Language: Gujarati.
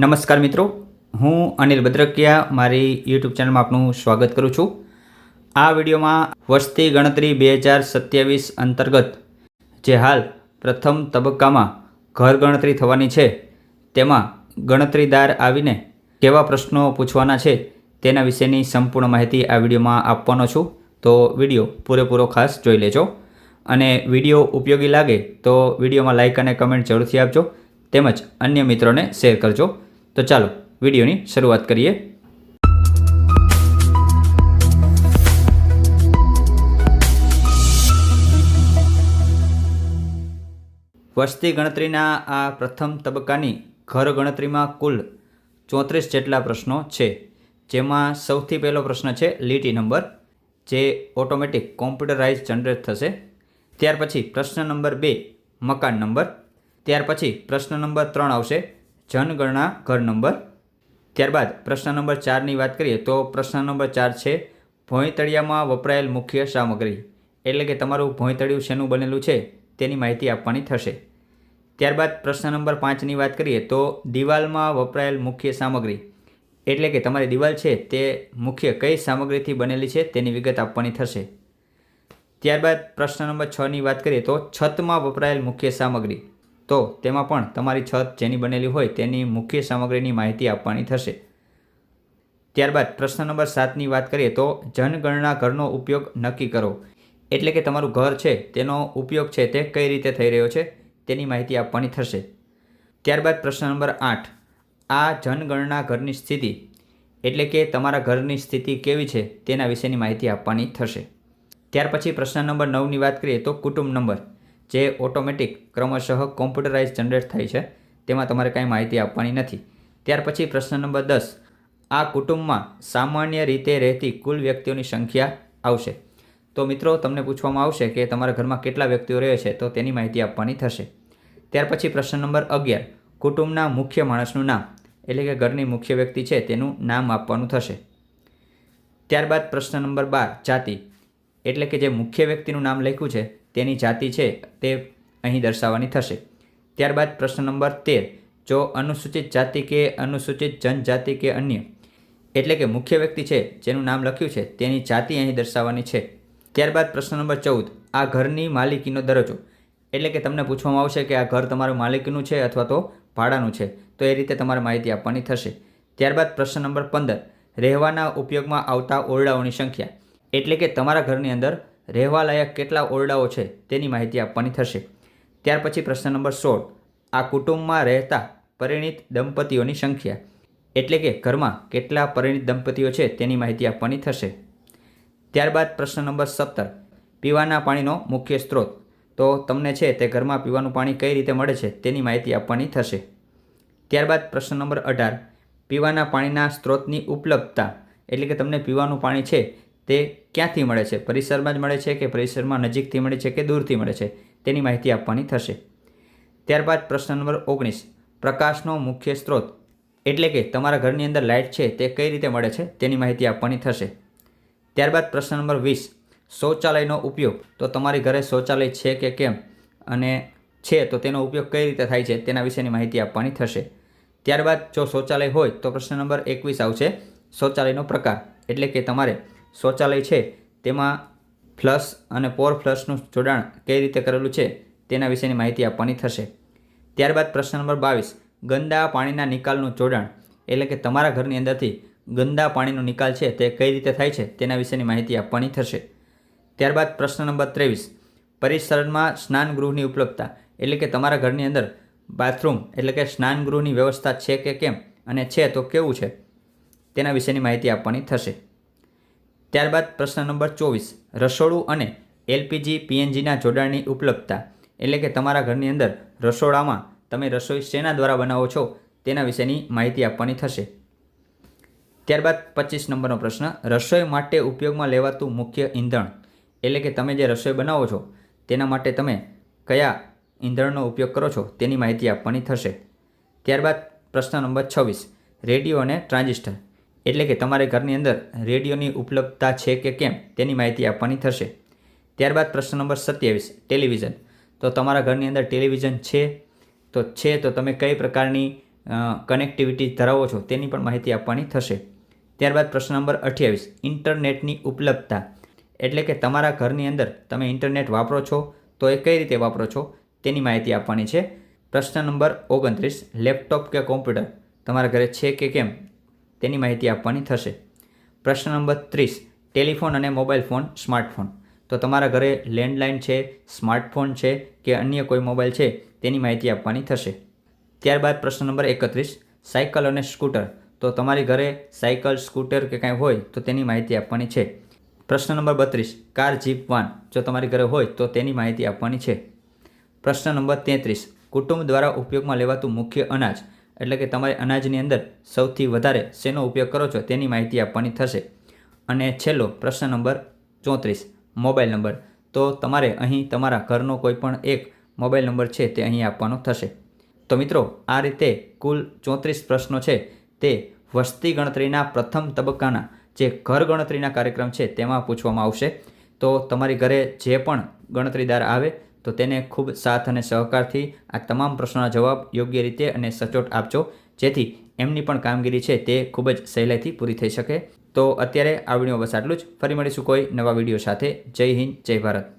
નમસ્કાર મિત્રો, હું અનિલ ભદ્રકિયા મારી યુટ્યુબ ચેનલમાં આપનું સ્વાગત કરું છું। આ વિડીયોમાં વસ્તી ગણતરી 2027 અંતર્ગત જે હાલ પ્રથમ તબક્કામાં ઘર ગણતરી થવાની છે તેમાં ગણતરીદાર આવીને કેવા પ્રશ્નો પૂછવાના છે તેના વિશેની સંપૂર્ણ માહિતી આ વિડીયોમાં આપવાનો છું, તો વિડીયો પૂરેપૂરો ખાસ જોઈ લેજો અને વિડીયો ઉપયોગી લાગે તો વિડીયોમાં લાઇક અને કમેન્ટ જરૂરથી આપજો, તેમજ અન્ય મિત્રોને શેર કરજો। તો ચાલો વિડીયોની શરૂઆત કરીએ। વસ્તી ગણતરીના આ પ્રથમ તબક્કાની ઘર ગણતરીમાં કુલ 34 જેટલા પ્રશ્નો છે, જેમાં સૌથી પહેલો પ્રશ્ન છે લીટી નંબર, જે ઓટોમેટિક કોમ્પ્યુટરાઇઝ જનરેટ થશે। ત્યાર પછી પ્રશ્ન નંબર 2 મકાન નંબર, ત્યાર પછી પ્રશ્ન નંબર 3 આવશે જનગણના ઘર નંબર। ત્યારબાદ પ્રશ્ન નંબર 4ની વાત કરીએ તો પ્રશ્ન નંબર 4 છે ભોંયતળિયામાં વપરાયેલ મુખ્ય સામગ્રી, એટલે કે તમારું ભોંયતળિયું શેનું બનેલું છે તેની માહિતી આપવાની થશે। ત્યારબાદ પ્રશ્ન નંબર 5ની વાત કરીએ તો દિવાલમાં વપરાયેલ મુખ્ય સામગ્રી, એટલે કે તમારી દિવાલ છે તે મુખ્ય કઈ સામગ્રીથી બનેલી છે તેની વિગત આપવાની થશે। ત્યારબાદ પ્રશ્ન નંબર 6ની વાત કરીએ તો છતમાં વપરાયેલ મુખ્ય સામગ્રી, તો તેમાં પણ તમારી છત જેની બનેલી હોય તેની મુખ્ય સામગ્રીની માહિતી આપવાની થશે। ત્યારબાદ પ્રશ્ન નંબર 7ની વાત કરીએ તો જનગણના ઘરનો ઉપયોગ નક્કી કરો, એટલે કે તમારું ઘર છે તેનો ઉપયોગ છે તે કઈ રીતે થઈ રહ્યો છે તેની માહિતી આપવાની થશે। ત્યારબાદ પ્રશ્ન નંબર 8 આ જનગણના ઘરની સ્થિતિ, એટલે કે તમારા ઘરની સ્થિતિ કેવી છે તેના વિશેની માહિતી આપવાની થશે। ત્યાર પછી પ્રશ્ન નંબર 9ની વાત કરીએ તો કુટુંબ નંબર, જે ઓટોમેટિક ક્રમશઃ કોમ્પ્યુટરાઇઝ જનરેટ થાય છે, તેમાં તમારે કાંઈ માહિતી આપવાની નથી। ત્યાર પછી પ્રશ્ન નંબર 10 આ કુટુંબમાં સામાન્ય રીતે રહેતી કુલ વ્યક્તિઓની સંખ્યા આવશે। તો મિત્રો તમને પૂછવામાં આવશે કે તમારા ઘરમાં કેટલા વ્યક્તિઓ રહે છે, તો તેની માહિતી આપવાની થશે। ત્યાર પછી પ્રશ્ન નંબર 11 કુટુંબના મુખ્ય માણસનું નામ, એટલે કે ઘરની મુખ્ય વ્યક્તિ છે તેનું નામ આપવાનું થશે। ત્યારબાદ પ્રશ્ન નંબર 12 જાતિ, એટલે કે જે મુખ્ય વ્યક્તિનું નામ લખ્યું છે તેની જાતિ છે તે અહીં દર્શાવવાની થશે। ત્યારબાદ પ્રશ્ન નંબર 13 જો અનુસૂચિત જાતિ કે અનુસૂચિત જનજાતિ કે અન્ય, એટલે કે મુખ્ય વ્યક્તિ છે જેનું નામ લખ્યું છે તેની જાતિ અહીં દર્શાવવાની છે। ત્યારબાદ પ્રશ્ન નંબર 14 આ ઘરની માલિકીનો દરજ્જો, એટલે કે તમને પૂછવામાં આવશે કે આ ઘર તમારું માલિકીનું છે અથવા તો ભાડાનું છે, તો એ રીતે તમારે માહિતી આપવાની થશે। ત્યારબાદ પ્રશ્ન નંબર 15 રહેવાના ઉપયોગમાં આવતા ઓરડાઓની સંખ્યા, એટલે કે તમારા ઘરની અંદર રહેવા લાયક કેટલા ઓરડાઓ છે તેની માહિતી આપવાની થશે। ત્યાર પછી પ્રશ્ન નંબર 16 આ કુટુંબમાં રહેતા પરિણીત દંપતીઓની સંખ્યા, એટલે કે ઘરમાં કેટલા પરિણીત દંપતીઓ છે તેની માહિતી આપવાની થશે। ત્યારબાદ પ્રશ્ન નંબર 17 પીવાના પાણીનો મુખ્ય સ્ત્રોત, તો તમને છે તે ઘરમાં પીવાનું પાણી કઈ રીતે મળે છે તેની માહિતી આપવાની થશે। ત્યારબાદ પ્રશ્ન નંબર 18 પીવાના પાણીના સ્ત્રોતની ઉપલબ્ધતા, એટલે કે તમને પીવાનું પાણી છે તે ક્યાંથી મળે છે, પરિસરમાં જ મળે છે કે પરિસરમાં નજીકથી મળે છે કે દૂરથી મળે છે તેની માહિતી આપવાની થશે। ત્યારબાદ પ્રશ્ન નંબર 19 પ્રકાશનો મુખ્ય સ્ત્રોત, એટલે કે તમારા ઘરની અંદર લાઇટ છે તે કઈ રીતે મળે છે તેની માહિતી આપવાની થશે। ત્યારબાદ પ્રશ્ન નંબર 20 શૌચાલયનો ઉપયોગ, તો તમારી ઘરે શૌચાલય છે કે કેમ, અને છે તો તેનો ઉપયોગ કઈ રીતે થાય છે તેના વિશેની માહિતી આપવાની થશે। ત્યારબાદ જો શૌચાલય હોય તો પ્રશ્ન નંબર 21 આવશે શૌચાલયનો પ્રકાર, એટલે કે તમારે શૌચાલય છે તેમાં ફ્લશ અને પોર ફ્લશનું જોડાણ કઈ રીતે કરેલું છે તેના વિશેની માહિતી આપવાની થશે। ત્યારબાદ પ્રશ્ન નંબર 22 ગંદા પાણીના નિકાલનું જોડાણ, એટલે કે તમારા ઘરની અંદરથી ગંદા પાણીનો નિકાલ છે તે કઈ રીતે થાય છે તેના વિશેની માહિતી આપવાની થશે। ત્યારબાદ પ્રશ્ન નંબર 23 પરિસરમાં સ્નાનગૃહની ઉપલબ્ધતા, એટલે કે તમારા ઘરની અંદર બાથરૂમ એટલે કે સ્નાનગૃહની વ્યવસ્થા છે કે કેમ, અને છે તો કેવું છે તેના વિશેની માહિતી આપવાની થશે। ત્યારબાદ પ્રશ્ન નંબર 24 રસોડું અને એલપીજી પીએનજીના જોડાણની ઉપલબ્ધતા, એટલે કે તમારા ઘરની અંદર રસોડામાં તમે રસોઈ શેના દ્વારા બનાવો છો તેના વિશેની માહિતી આપવાની થશે। ત્યારબાદ 25 નંબરનો પ્રશ્ન રસોઈ માટે ઉપયોગમાં લેવાતું મુખ્ય ઈંધણ, એટલે કે તમે જે રસોઈ બનાવો છો તેના માટે તમે કયા ઈંધણનો ઉપયોગ કરો છો તેની માહિતી આપવાની થશે। ત્યારબાદ પ્રશ્ન નંબર 26 રેડિયો અને ટ્રાન્ઝિસ્ટર, એટલે કે તમારે ઘરની અંદર રેડિયોની ઉપલબ્ધતા છે કે કેમ તેની માહિતી આપવાની થશે। ત્યારબાદ પ્રશ્ન નંબર 27 ટેલિવિઝન, તો તમારા ઘરની અંદર ટેલિવિઝન છે તો તમે કઈ પ્રકારની કનેક્ટિવિટી ધરાવો છો તેની પણ માહિતી આપવાની થશે. ત્યારબાદ પ્રશ્ન નંબર 28 ઇન્ટરનેટની ઉપલબ્ધતા એટલે કે તમારા ઘરની અંદર તમે ઇન્ટરનેટ વાપરો છો તો એ કઈ રીતે વાપરો છો તેની માહિતી આપવાની છે. પ્રશ્ન નંબર 29 લેપટોપ કે કોમ્પ્યુટર તમારા ઘરે છે કે કેમ તેની માહિતી આપવાની થશે. પ્રશ્ન નંબર 30 ટેલિફોન અને મોબાઈલ ફોન સ્માર્ટફોન તો તમારા ઘરે લેન્ડલાઇન છે, સ્માર્ટફોન છે કે અન્ય કોઈ મોબાઈલ છે તેની માહિતી આપવાની થશે. ત્યારબાદ પ્રશ્ન નંબર 31 સાયકલ અને સ્કૂટર તો તમારી ઘરે સાયકલ સ્કૂટર કે કાંઈ હોય તો તેની માહિતી આપવાની છે. પ્રશ્ન નંબર 32 કાર જીપ વાન જો તમારી ઘરે હોય તો તેની માહિતી આપવાની છે. પ્રશ્ન નંબર 33 કુટુંબ દ્વારા ઉપયોગમાં લેવાતું મુખ્ય અનાજ એટલે કે તમારે અનાજની અંદર સૌથી વધારે શેનો ઉપયોગ કરો છો તેની માહિતી આપવાની થશે. અને છેલ્લો પ્રશ્ન નંબર 34 મોબાઈલ નંબર તો તમારે અહીં તમારા ઘરનો કોઈ પણ એક મોબાઈલ નંબર છે તે અહીં આપવાનો થશે. તો મિત્રો આ રીતે કુલ 34 પ્રશ્નો છે તે વસ્તી ગણતરીના પ્રથમ તબક્કાના જે ઘર ગણતરીના કાર્યક્રમ છે તેમાં પૂછવામાં આવશે. તો તમારી ઘરે જે પણ ગણતરીદાર આવે તો તેને ખૂબ સાથ અને સહકારથી આ તમામ પ્રશ્નોના જવાબ યોગ્ય રીતે અને સચોટ આપજો જેથી એમની પણ કામગીરી છે તે ખૂબ જ સહેલાઈથી પૂરી થઈ શકે. તો અત્યારે આ વિડીયો બસ આટલું જ. ફરી મળીશું કોઈ નવા વિડીયો સાથે. જય હિન્દ, જય ભારત.